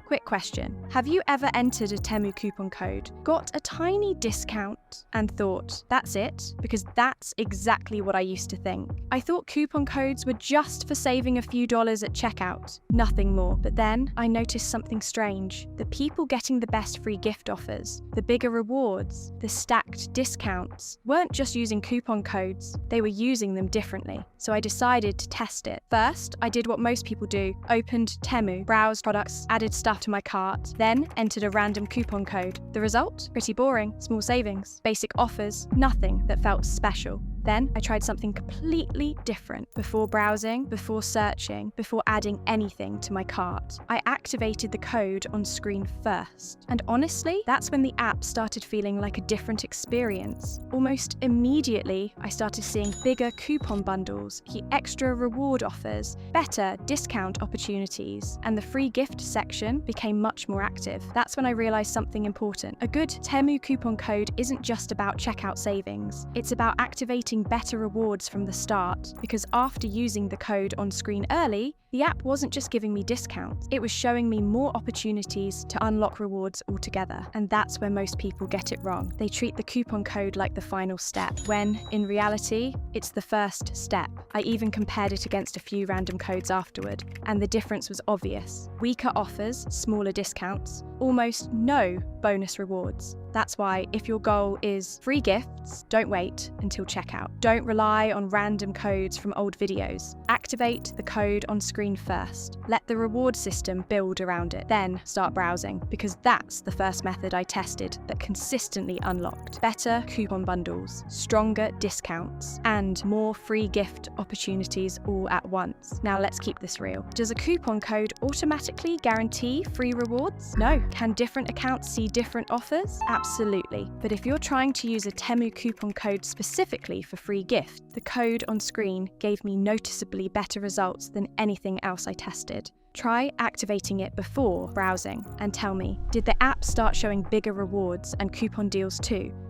Quick question. Have you ever entered a Temu coupon code, got a tiny discount, and thought, that's it? Because that's exactly what I used to think. I thought coupon codes were just for saving a few dollars at checkout, nothing more. But then I noticed something strange. The people getting the best free gift offers, the bigger rewards, the stacked discounts, weren't just using coupon codes, they were using them differently. So I decided to test it. First, I did what most people do, opened Temu, browsed products, added stuff to my cart, then entered a random coupon code. The result? Pretty boring. Small savings, basic offers, nothing that felt special. Then I tried something completely different. Before browsing, before searching, before adding anything to my cart, I activated the code on screen first. And honestly, that's when the app started feeling like a different experience. Almost immediately, I started seeing bigger coupon bundles, extra reward offers, better discount opportunities, and the free gift section became much more active. That's when I realized something important. A good Temu coupon code isn't just about checkout savings. It's about activating better rewards from the start, because after using the code on screen early, the app wasn't just giving me discounts, it was showing me more opportunities to unlock rewards altogether. And that's where most people get it wrong. They treat the coupon code like the final step, when, in reality, it's the first step. I even compared it against a few random codes afterward, and the difference was obvious. Weaker offers, smaller discounts, almost no bonus rewards. That's why, if your goal is free gifts, don't wait until checkout. Don't rely on random codes from old videos. Activate the code on screen first. Let the reward system build around it. Then start browsing, because that's the first method I tested that consistently unlocked better coupon bundles, stronger discounts, and more free gift opportunities all at once. Now let's keep this real. Does a coupon code automatically guarantee free rewards? No. Can different accounts see different offers? Absolutely. But if you're trying to use a Temu coupon code specifically for free gift, the code on screen gave me noticeably better results than anything else I tested. Try activating it before browsing and tell me, did the app start showing bigger rewards and coupon deals too?